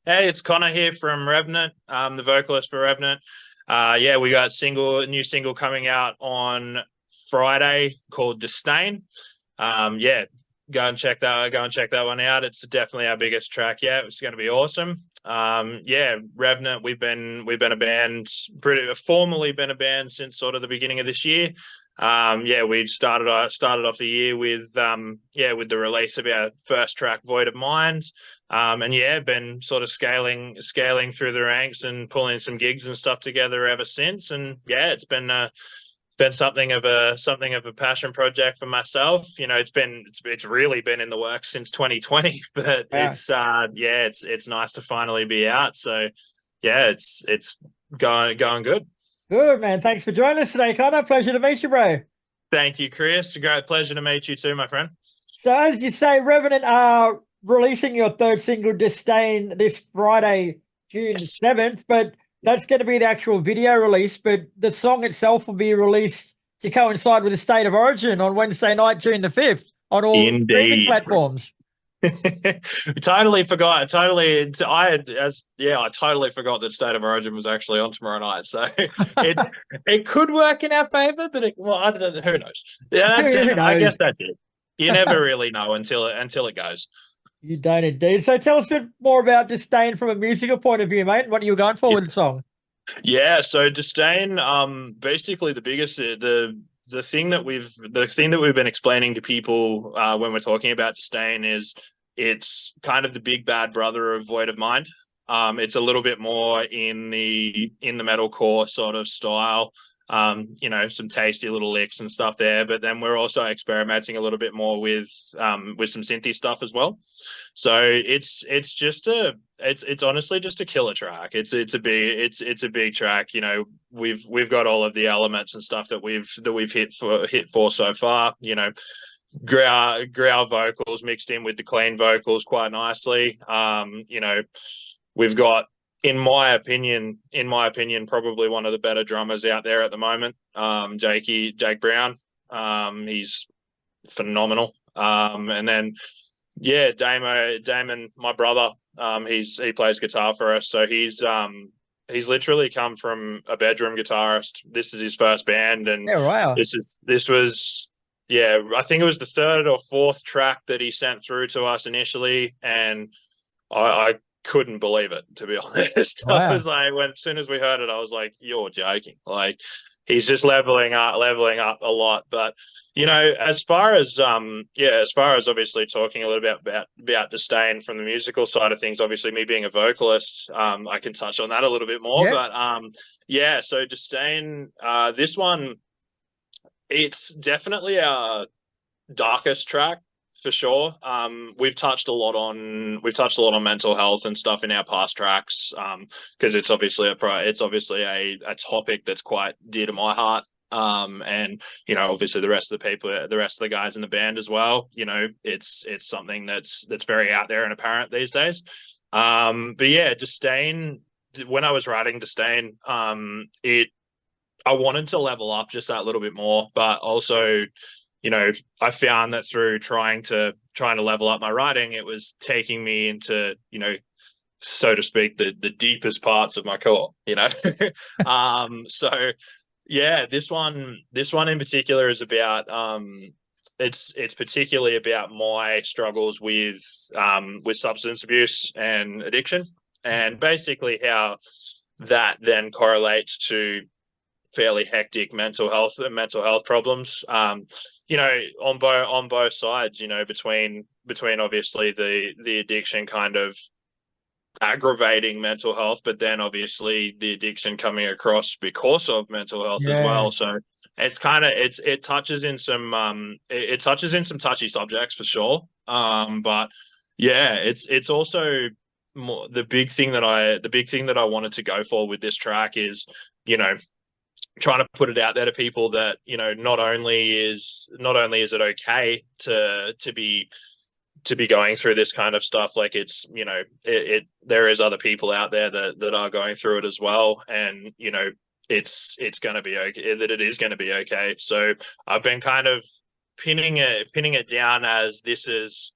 Hey, it's Connor here from Revenant. I'm the vocalist for Revenant. Yeah, we got new single coming out on Friday called Distain. Yeah, go and check that one out. It's definitely our biggest track yet. It's going to be awesome. Yeah, Revenant. We've been a band, pretty formally been a band since sort of the beginning of this year. Yeah, we started off the year with with the release of our first track, Void of Mind. And yeah, been sort of scaling through the ranks and pulling some gigs and stuff together ever since. And yeah, it's been something of a passion project for myself. You know, it's really been in the works since 2020, but Yeah. it's nice to finally be out. So yeah, it's going good. Good, man. Thanks for joining us today, Connor. Pleasure to meet you, bro. Thank you, Chris. A great pleasure to meet you too, my friend. So, as you say, Revenant are releasing your third single, Distain, this Friday, June Yes. 7th, but that's going to be the actual video release. But the song itself will be released to coincide with the State of Origin on Wednesday night, June the 5th, on all streaming Indeed. platforms. Totally forgot. I totally forgot that State of Origin was actually on tomorrow night. So it could work in our favor, but I don't know. Who knows? Yeah, that's Who it. I knows? guess that's it. You never really know until it goes. You don't indeed. So, tell us a bit more about Distain from a musical point of view, mate. What are you going for with the song? Yeah, so Disdain, basically the thing that we've been explaining to people when we're talking about Disdain is it's kind of the big bad brother of Void of Mind. It's a little bit more in the metalcore sort of style. You know, some tasty little licks and stuff there, but then we're also experimenting a little bit more with some synthy stuff as well. So it's honestly just a killer track. It's a big track. You know, we've got all of the elements and stuff that we've hit for so far. You know, growl vocals mixed in with the clean vocals quite nicely. You know, we've got, in my opinion, probably one of the better drummers out there at the moment. Jake Brown. He's phenomenal. And then yeah, Damon, my brother. He plays guitar for us, so he's literally come from a bedroom guitarist. This is his first band, and Yeah, wow. this was yeah, I think it was the third or fourth track that he sent through to us initially, and I couldn't believe it, to be honest. I Wow. was like, as soon as we heard it, I was like, "You're joking!" Like, he's just leveling up a lot. But you know, as far as obviously talking a little bit about Disdain from the musical side of things, obviously me being a vocalist, I can touch on that a little bit more. Yeah. But yeah, so Disdain, this one, it's definitely our darkest track for sure. We've touched a lot on mental health and stuff in our past tracks, because it's obviously a topic that's quite dear to my heart. And you know, obviously the rest of the guys in the band as well. You know, it's something that's very out there and apparent these days. But yeah, Disdain. When I was writing Disdain, I wanted to level up just that little bit more, but also, you know, I found that through trying to level up my writing, it was taking me into, you know, so to speak, the deepest parts of my core, you know. So yeah, this one in particular is about it's particularly about my struggles with substance abuse and addiction, and basically how that then correlates to fairly hectic mental health problems. You know, on both sides. You know, between obviously the addiction kind of aggravating mental health, but then obviously the addiction coming across because of mental health as Yeah. well. So it's kind of it touches in some it touches in some touchy subjects for sure. But yeah, it's also more the big thing that I wanted to go for with this track is, you know, trying to put it out there to people that, you know, not only is it okay to be going through this kind of stuff, like it's, you know, there is other people out there that are going through it as well, and you know, it's going to be okay, that it is going to be okay. So I've been kind of pinning it down as this is,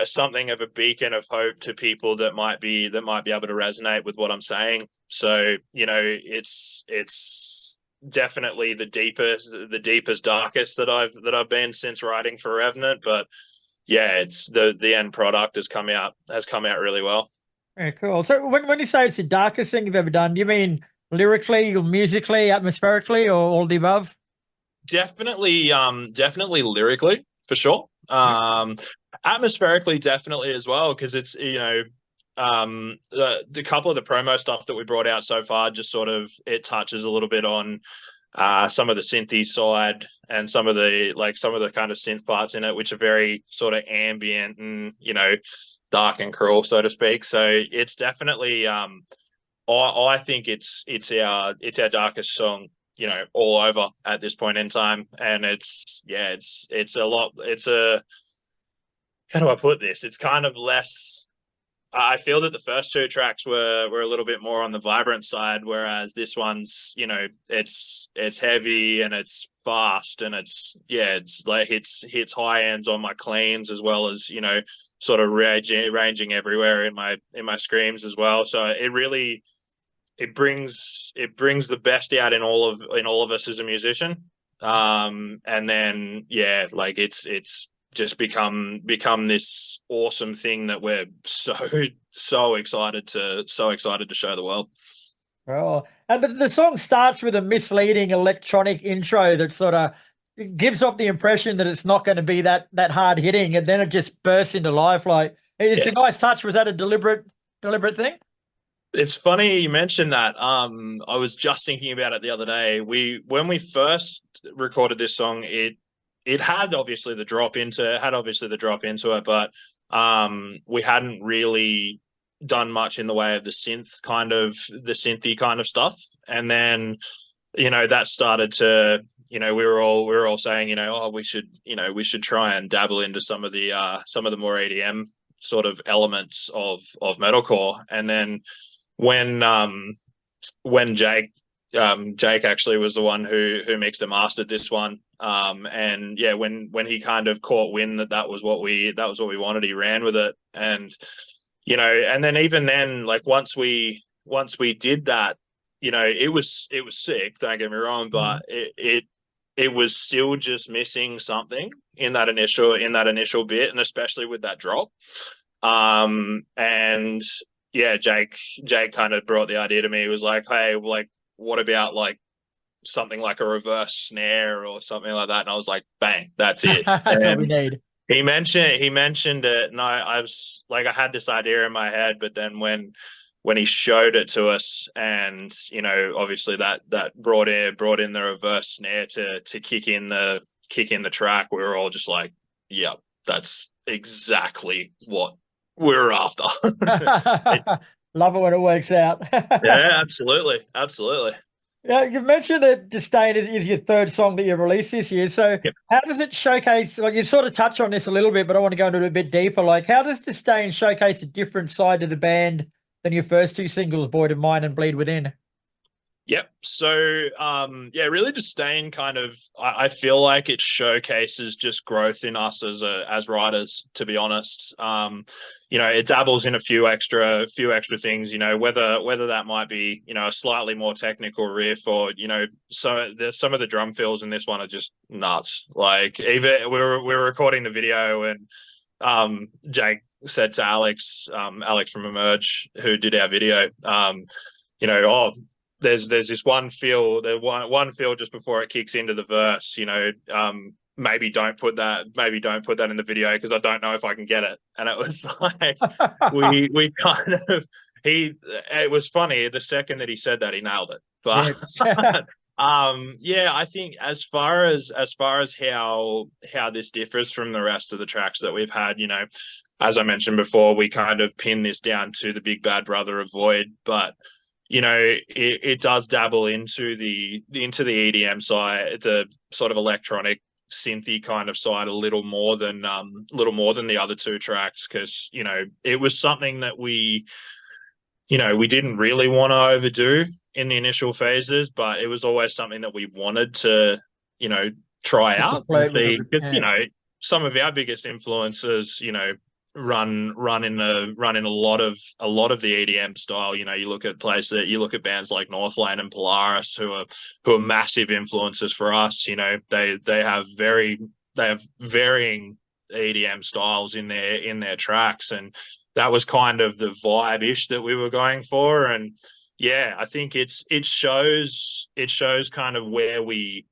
something of a beacon of hope to people that might be able to resonate with what I'm saying. So, it's definitely the deepest, darkest that I've been since writing for Revenant. But yeah, it's the end product has come out really well. Yeah, cool. So when you say it's the darkest thing you've ever done, do you mean lyrically or musically, atmospherically, or all the above? Definitely lyrically for sure. Atmospherically, definitely as well, because it's the couple of the promo stuff that we brought out so far just sort of it touches a little bit on some of the synthy side and some of the kind of synth parts in it, which are very sort of ambient and dark and cruel, so to speak. So it's definitely I think it's our darkest song, all over at this point in time. And it's a lot. It's a, how do I put this? It's kind of less. I feel that the first two tracks were a little bit more on the vibrant side, whereas this one's, it's heavy and it's fast and it's like hits high ends on my cleans as well as, sort of ranging everywhere in my screams as well. So it brings the best out in all of us as a musician. And then like it's just become this awesome thing that we're so excited to show the world. Oh, and the song starts with a misleading electronic intro that sort of gives off the impression that it's not going to be that hard hitting, and then it just bursts into life. Like it's a nice touch. Was that a deliberate thing? It's funny you mentioned that. I was just thinking about it the other day. When we first recorded this song, it had obviously the drop into it, but we hadn't really done much in the way of the synthy kind of stuff. And then, that started to, we were all saying, we should try and dabble into some of the more EDM sort of elements of metalcore. And then when Jake actually was the one who mixed and mastered this one. And when he kind of caught wind that was what we wanted, he ran with it. And, and then even then, like once we did that, it was sick, don't get me wrong, but it was still just missing something in that initial bit, and especially with that drop. And Jake kind of brought the idea to me. He was like, hey, like, what about like something like a reverse snare or something like that? And I was like, bang, that's it. That's what we need. He mentioned it, and I was like, I had this idea in my head, but then when he showed it to us, and obviously that brought in the reverse snare to kick in the track, we were all just like, yep, that's exactly what we're after. Love it when it works out. Yeah, absolutely. Yeah, you mentioned that Distain is your third song that you released this year. So How does it showcase, like you sort of touched on this a little bit, but I want to go into it a bit deeper. Like how does Distain showcase a different side of the band than your first two singles, Void of Mine and Bleed Within? Yep. So, really Distain kind of, I feel like it showcases just growth in us as writers, to be honest. It dabbles in a few extra things, whether that might be, a slightly more technical riff or, so there's some of the drum fills in this one are just nuts. Like even we were recording the video, and Jake said to Alex from Emerge, who did our video, there's this one feel just before it kicks into the verse, maybe don't put that in the video because I don't know if I can get it. And it was like we kind of it was funny the second that he said that he nailed it. But I think as far as how this differs from the rest of the tracks that we've had, as I mentioned before, we kind of pin this down to the big bad brother of Void, but it does dabble into the EDM side, the sort of electronic synthy kind of side a little more than the other two tracks, because it was something that we didn't really want to overdo in the initial phases, but it was always something that we wanted to try out and see, because some of our biggest influences running a lot of the EDM style. You know, you look at bands like Northlane and Polaris, who are massive influences for us. You know, they have varying EDM styles in their tracks, and that was kind of the vibe-ish that we were going for. And yeah, I think it shows kind of where we've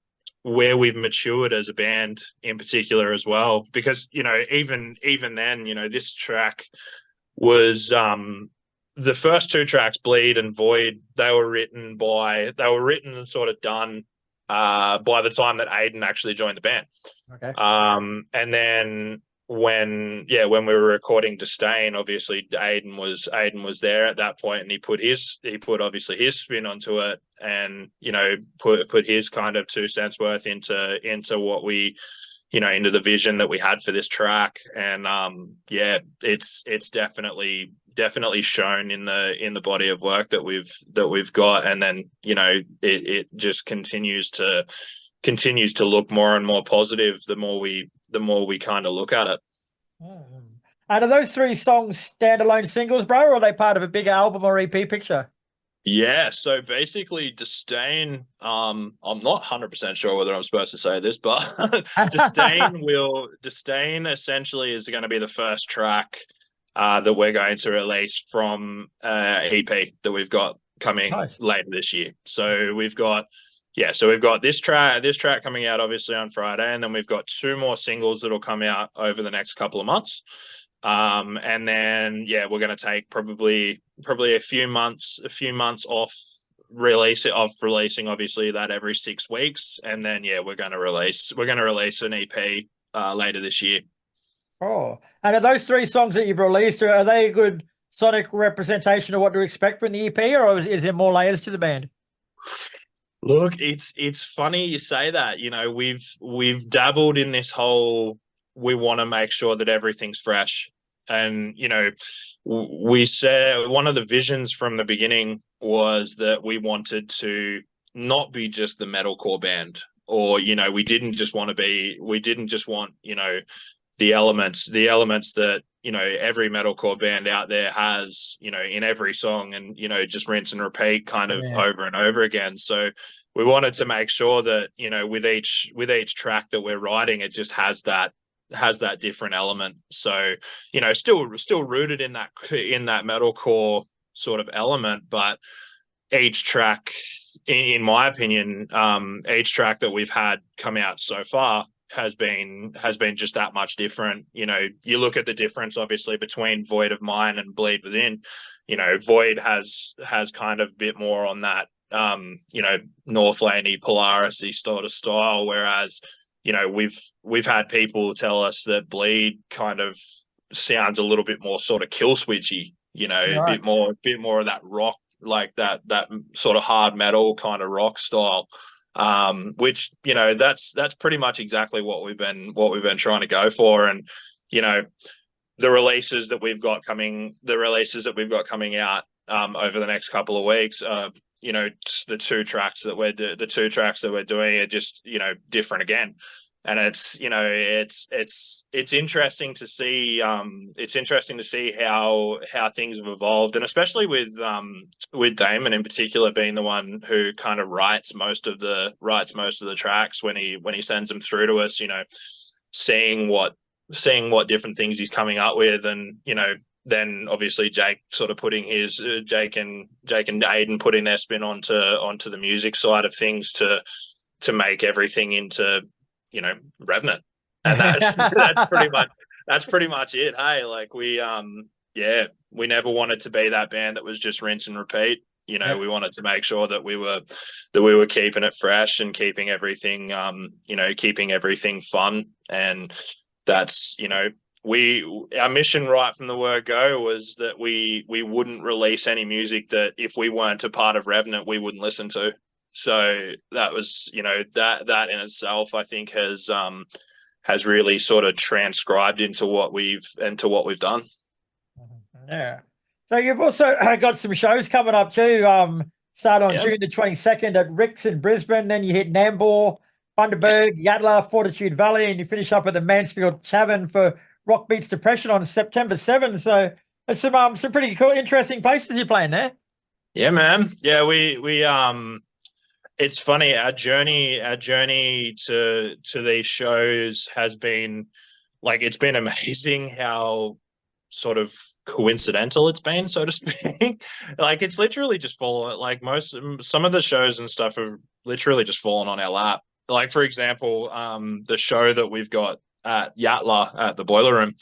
matured as a band in particular as well, because, you know, even then, you know, this track was the first two tracks, Bleed and Void, they were written and sort of done by the time that Aiden actually joined the band. Okay. And then when we were recording Distain, obviously Aiden was there at that point, and he put obviously his spin onto it, and, you know, put his kind of 2 cents worth into what we, you know, into the vision that we had for this track. And yeah, it's definitely shown in the body of work that we've got. And then, you know, it just continues to look more and more positive the more we kind of look at it. And are those 3 songs standalone singles, bro, or are they part of a bigger album or EP picture? Yeah, so basically Distain, I'm not 100% sure whether I'm supposed to say this, but Distain essentially is going to be the first track that we're going to release from EP that we've got coming later this year. So we've got this track coming out obviously on Friday, and then we've got 2 more singles that'll come out over the next couple of months. And then, yeah, we're going to take probably a few months off releasing obviously that every 6 weeks. And then, yeah, we're going to release an EP later this year. Oh, and are those 3 songs that you've released, are they a good sonic representation of what to expect from the EP, or is there more layers to the band? Look, it's funny you say that. You know, we've dabbled in this whole, we want to make sure that everything's fresh. And, you know, we said one of the visions from the beginning was that we wanted to not be just the metalcore band, or, you know, we didn't just want, you know, the elements that, you know, every metalcore band out there has, you know, in every song, and, you know, just rinse and repeat kind of over and over again. So we wanted to make sure that, you know, with each track that we're writing, it just has that different element. So, you know, still rooted in that metalcore sort of element, but each track, in my opinion, each track that we've had come out so far has been just that much different. You know, you look at the difference obviously between Void of Mine and Bleed Within. You know, Void has kind of a bit more on that you know, Northlane-y, Polaris-y sort of style, whereas, you know, we've had people tell us that Bleed kind of sounds a little bit more sort of kill switchy, you know, a bit more of that rock, like that sort of hard metal kind of rock style. Which, you know, that's pretty much exactly what we've been trying to go for. And, you know, the releases that we've got coming out over the next couple of weeks, you know, the 2 tracks that we're doing are just, you know, different again. And it's, you know, it's interesting to see how things have evolved, and especially with Damien in particular being the one who kind of writes most of the tracks when he sends them through to us, you know, seeing what different things he's coming up with. And, you know, then obviously Jake sort of putting his Jake and Aiden putting their spin onto the music side of things to make everything into, you know, Revenant. And that's pretty much it. Hey, like we never wanted to be that band that was just rinse and repeat. You know, we wanted to make sure that we were keeping it fresh and keeping everything fun. And that's, you know, our mission right from the word go was that we wouldn't release any music that if we weren't a part of Revenant, we wouldn't listen to. So that was, you know, that in itself, I think has really sort of transcribed into what we've done. Yeah. So you've also got some shows coming up too. Start on June the 22nd at Rick's in Brisbane. Then you hit Nambour, Bundaberg, Yatala, Fortitude Valley, and you finish up at the Mansfield Tavern for Rock Beats Depression on September 7th. So there's some pretty cool, interesting places you're playing there. Yeah, man. Yeah, we it's funny, our journey to these shows has been like, it's been amazing how sort of coincidental it's been, so to speak. Like, it's literally just fallen, like some of the shows and stuff have literally just fallen on our lap. Like, for example, the show that we've got at Yatla at the Boiler Room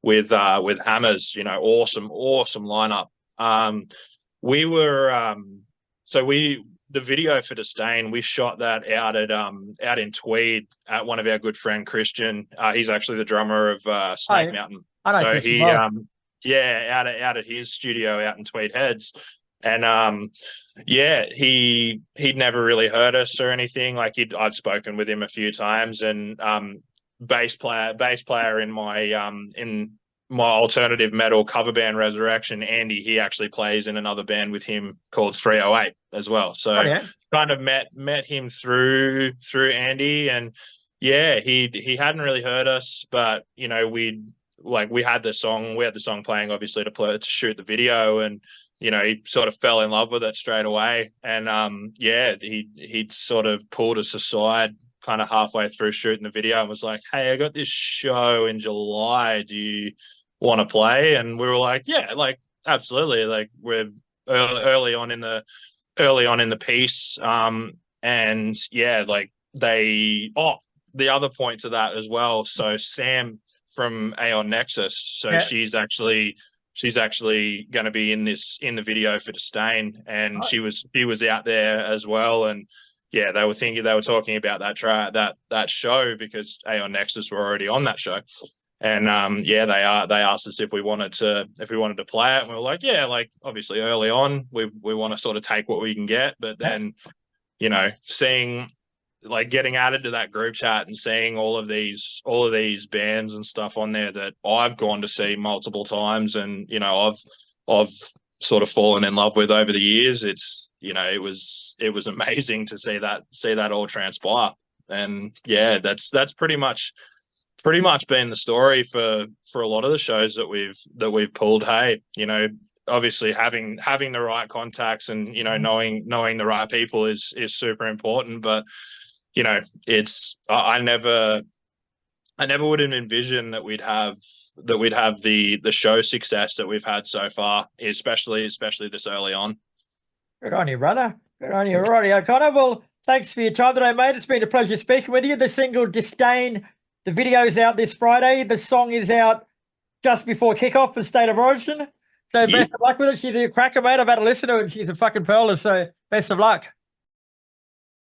with Hammers, you know, awesome lineup. We were the video for Distain, we shot that out in Tweed at one of our good friend Christian. He's actually the drummer of Snake Mountain. I know. So he out at his studio out in Tweed Heads. And he'd never really heard us or anything. Like, I'd spoken with him a few times, and bass player in my alternative metal cover band Resurrection, Andy, he actually plays in another band with him called 308 as well. So kind of met him through Andy, and he hadn't really heard us, but you know, we had the song playing obviously to shoot the video, and you know, he sort of fell in love with it straight away. And he'd sort of pulled us aside kind of halfway through shooting the video and was like, "Hey, I got this show in July. Do you want to play?" And we were like, "Yeah, like absolutely." Like, we're early on in the piece. And yeah, like the other point to that as well. So Sam from Aeon Nexus, so she's actually going to be in the video for Distain, and she was out there as well. And yeah, they were talking about that show because Aeon Nexus were already on that show. And they asked us if we wanted to play it, and we were like, yeah, like obviously early on we want to sort of take what we can get, but then you know, seeing, like, getting added to that group chat and seeing all of these bands and stuff on there that I've gone to see multiple times, and you know, I've sort of fallen in love with over the years. It's, you know, it was amazing to see that all transpire. And yeah, that's pretty much been the story for a lot of the shows that we've pulled. Hey, you know, obviously having the right contacts and, you know, knowing the right people is super important. But you know, I never would have envisioned that we'd have the show success that we've had so far, especially this early on. Good on you, brother. Good on you. Alrighty, Connor. Well, thanks for your time today, mate. It's been a pleasure speaking with you. The single Distain, the video's out this Friday. The song is out just before kickoff for State of Origin. So best of luck with it. She did a cracker, mate. I've had to listen to it, and she's a fucking pearler. So best of luck.